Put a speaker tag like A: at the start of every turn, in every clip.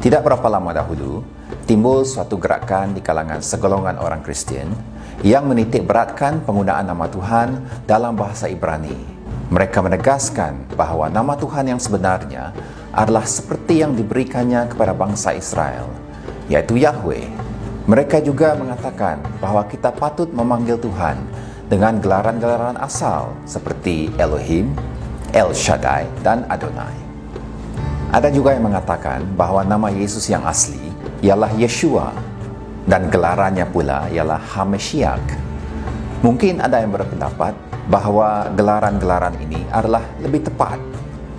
A: Tidak berapa lama dahulu, timbul suatu gerakan di kalangan segolongan orang Kristian yang menitik beratkan penggunaan nama Tuhan dalam bahasa Ibrani. Mereka menegaskan bahawa nama Tuhan yang sebenarnya adalah seperti yang diberikannya kepada bangsa Israel, yaitu Yahweh. Mereka juga mengatakan bahawa kita patut memanggil Tuhan dengan gelaran-gelaran asal seperti Elohim, El Shaddai, dan Adonai. Ada juga yang mengatakan bahawa nama Yesus yang asli ialah Yeshua dan gelarannya pula ialah HaMashiach. Mungkin ada yang berpendapat bahawa gelaran-gelaran ini adalah lebih tepat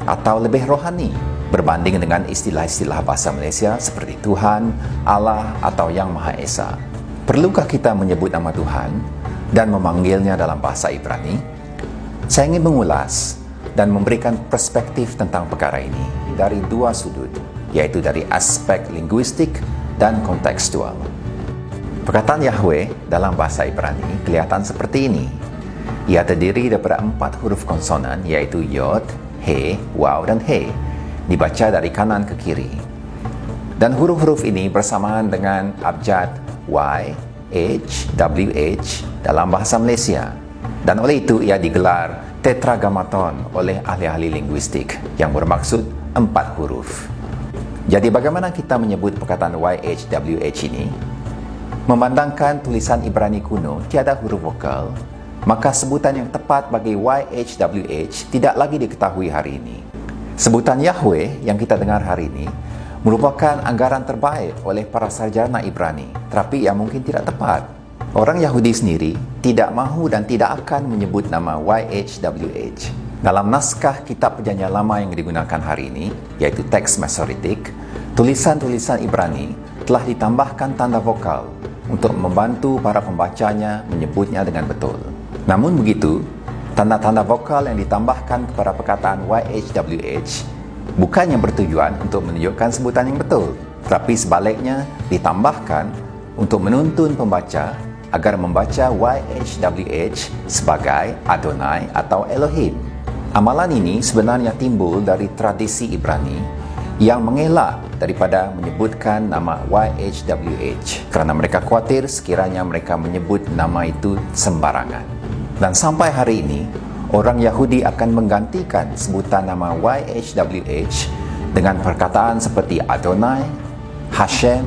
A: atau lebih rohani berbanding dengan istilah-istilah bahasa Malaysia seperti Tuhan, Allah, atau Yang Maha Esa. Perlukah kita menyebut nama Tuhan dan memanggilnya dalam bahasa Ibrani? Saya ingin mengulas dan memberikan perspektif tentang perkara ini dari dua sudut, yaitu dari aspek linguistik dan kontekstual. Perkataan Yahweh dalam bahasa Ibrani kelihatan seperti ini. Ia terdiri daripada 4 huruf konsonan, yaitu Yod, He, Waw, dan He, dibaca dari kanan ke kiri. Dan huruf-huruf ini bersamaan dengan abjad Y, H, W, H dalam bahasa Malaysia. Dan oleh itu ia digelar tetragrammaton oleh ahli-ahli linguistik yang bermaksud 4 huruf. Jadi bagaimana kita menyebut perkataan YHWH ini? Memandangkan tulisan Ibrani kuno tiada huruf vokal, maka sebutan yang tepat bagi YHWH tidak lagi diketahui hari ini. Sebutan Yahweh yang kita dengar hari ini merupakan anggaran terbaik oleh para sarjana Ibrani, tetapi ia mungkin tidak tepat. Orang Yahudi sendiri tidak mahu dan tidak akan menyebut nama YHWH. Dalam naskah kitab Perjanjian Lama yang digunakan hari ini, yaitu teks Masoretik, tulisan-tulisan Ibrani telah ditambahkan tanda vokal untuk membantu para pembacanya menyebutnya dengan betul. Namun begitu, tanda-tanda vokal yang ditambahkan kepada perkataan YHWH bukannya bertujuan untuk menunjukkan sebutan yang betul, tetapi sebaliknya ditambahkan untuk menuntun pembaca agar membaca YHWH sebagai Adonai atau Elohim. Amalan ini sebenarnya timbul dari tradisi Ibrani yang mengelak daripada menyebutkan nama YHWH kerana mereka khawatir sekiranya mereka menyebut nama itu sembarangan. Dan sampai hari ini, orang Yahudi akan menggantikan sebutan nama YHWH dengan perkataan seperti Adonai, Hashem,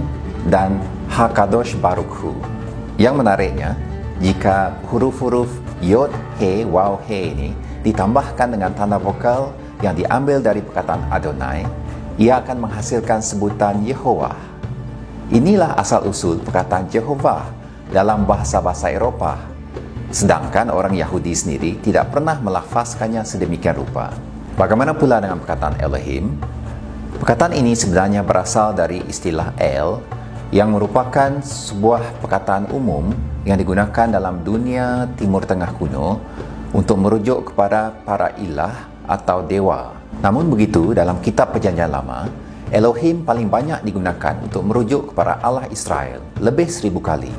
A: dan HaKadosh Baruch Hu. Yang menariknya, jika huruf-huruf Yod, He, Waw, He ini ditambahkan dengan tanda vokal yang diambil dari perkataan Adonai, ia akan menghasilkan sebutan Yehovah. Inilah asal-usul perkataan Jehovah dalam bahasa-bahasa Eropah, sedangkan orang Yahudi sendiri tidak pernah melafazkannya sedemikian rupa. Bagaimana pula dengan perkataan Elohim? Perkataan ini sebenarnya berasal dari istilah El, yang merupakan sebuah perkataan umum yang digunakan dalam dunia Timur Tengah kuno untuk merujuk kepada para ilah atau dewa. Namun begitu, dalam kitab Perjanjian Lama, Elohim paling banyak digunakan untuk merujuk kepada Allah Israel lebih 1000 kali.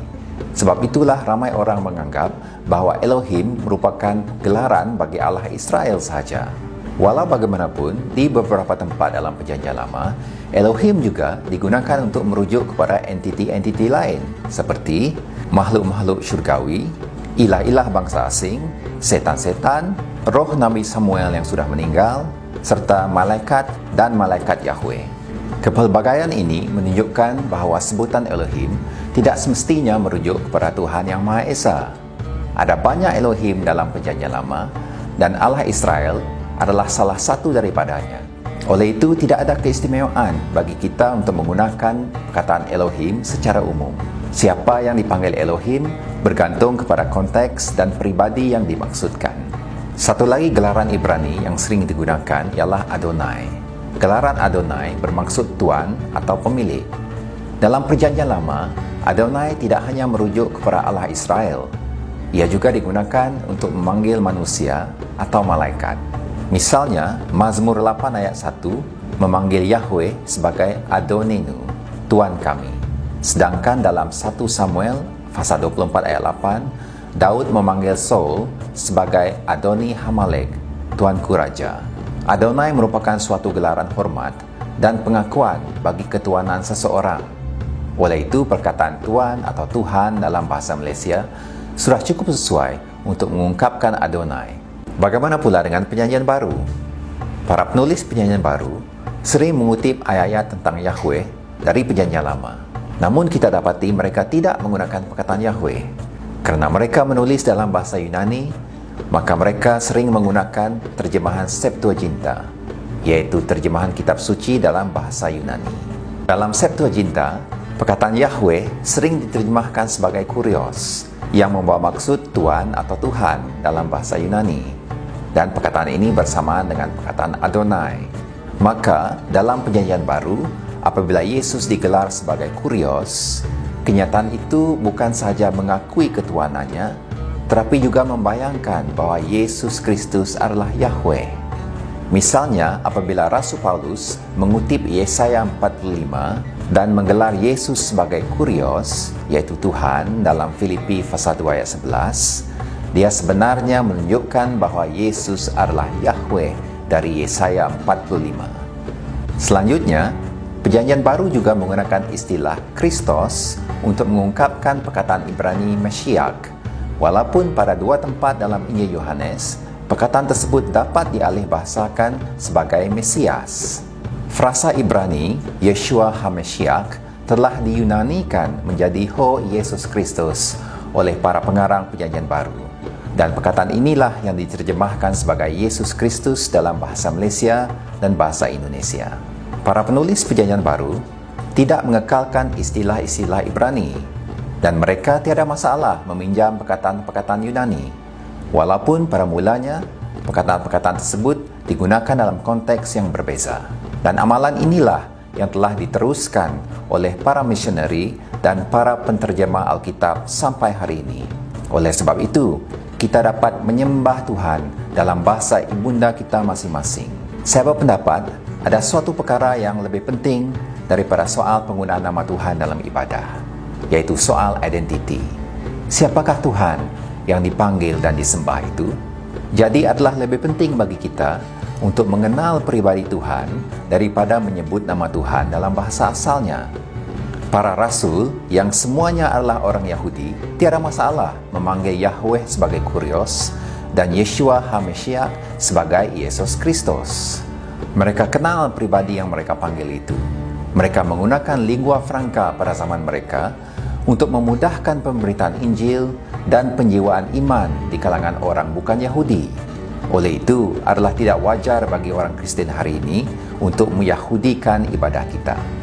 A: Sebab itulah ramai orang menganggap bahawa Elohim merupakan gelaran bagi Allah Israel sahaja. Walau bagaimanapun, di beberapa tempat dalam Perjanjian Lama, Elohim juga digunakan untuk merujuk kepada entiti-entiti lain seperti makhluk-makhluk syurgawi, ilah-ilah bangsa asing, setan-setan, roh Nabi Samuel yang sudah meninggal, serta malaikat dan malaikat Yahweh. Kepelbagaian ini menunjukkan bahawa sebutan Elohim tidak semestinya merujuk kepada Tuhan Yang Maha Esa. Ada banyak Elohim dalam Perjanjian Lama dan Allah Israel adalah salah satu daripadanya. Oleh itu, tidak ada keistimewaan bagi kita untuk menggunakan perkataan Elohim secara umum. Siapa yang dipanggil Elohim bergantung kepada konteks dan pribadi yang dimaksudkan. Satu lagi gelaran Ibrani yang sering digunakan ialah Adonai. Gelaran Adonai bermaksud Tuan atau pemilik. Dalam Perjanjian Lama, Adonai tidak hanya merujuk kepada Allah Israel. Ia juga digunakan untuk memanggil manusia atau malaikat. Misalnya, Mazmur 8 ayat 1 memanggil Yahweh sebagai Adonenu, Tuan kami. Sedangkan dalam 1 Samuel pasal 24 ayat 8, Daud memanggil Saul sebagai Adoni Hamalek, Tuanku Raja. Adonai merupakan suatu gelaran hormat dan pengakuan bagi ketuanan seseorang. Oleh itu, perkataan Tuan atau Tuhan dalam bahasa Malaysia sudah cukup sesuai untuk mengungkapkan Adonai. Bagaimana pula dengan Perjanjian Baru? Para penulis Perjanjian Baru sering mengutip ayat-ayat tentang Yahweh dari Perjanjian Lama. Namun kita dapati mereka tidak menggunakan perkataan Yahweh. Karena mereka menulis dalam bahasa Yunani, maka mereka sering menggunakan terjemahan Septuaginta, yaitu terjemahan kitab suci dalam bahasa Yunani. Dalam Septuaginta, perkataan Yahweh sering diterjemahkan sebagai Kurios, yang membawa maksud Tuan atau Tuhan dalam bahasa Yunani. Dan perkataan ini bersamaan dengan perkataan Adonai. Maka, dalam Perjanjian Baru, apabila Yesus digelar sebagai Kurios, kenyataan itu bukan sahaja mengakui ketuanannya, tetapi juga membayangkan bahwa Yesus Kristus adalah Yahweh. Misalnya, apabila Rasul Paulus mengutip Yesaya 45 dan menggelar Yesus sebagai Kurios, yaitu Tuhan, dalam Filipi pasal 2 ayat 11, dia sebenarnya menunjukkan bahwa Yesus adalah Yahweh dari Yesaya 45. Selanjutnya, Perjanjian Baru juga menggunakan istilah Kristos untuk mengungkapkan perkataan Ibrani Mashiach. Walaupun pada dua tempat dalam Injil Yohanes, perkataan tersebut dapat dialihbahasakan sebagai Mesias. Frasa Ibrani, Yeshua HaMashiach, telah diyunanikan menjadi Ho Yesus Kristus oleh para pengarang Perjanjian Baru. Dan perkataan inilah yang diterjemahkan sebagai Yesus Kristus dalam bahasa Malaysia dan bahasa Indonesia. Para penulis Perjanjian Baru tidak mengekalkan istilah-istilah Ibrani, dan mereka tiada masalah meminjam perkataan-perkataan Yunani. Walaupun pada mulanya, perkataan-perkataan tersebut digunakan dalam konteks yang berbeza. Dan amalan inilah yang telah diteruskan oleh para misioneri dan para penterjemah Alkitab sampai hari ini. Oleh sebab itu, kita dapat menyembah Tuhan dalam bahasa ibunda kita masing-masing. Saya berpendapat ada suatu perkara yang lebih penting daripada soal penggunaan nama Tuhan dalam ibadah, yaitu soal identiti. Siapakah Tuhan yang dipanggil dan disembah itu? Jadi adalah lebih penting bagi kita untuk mengenal pribadi Tuhan daripada menyebut nama Tuhan dalam bahasa asalnya. Para rasul yang semuanya adalah orang Yahudi tiada masalah memanggil Yahweh sebagai Kurios dan Yeshua HaMashiach sebagai Yesus Kristus. Mereka kenal pribadi yang mereka panggil itu. Mereka menggunakan lingua franca pada zaman mereka untuk memudahkan pemberitaan Injil dan penjiwaan iman di kalangan orang bukan Yahudi. Oleh itu, adalah tidak wajar bagi orang Kristen hari ini untuk meyahudikan ibadah kita.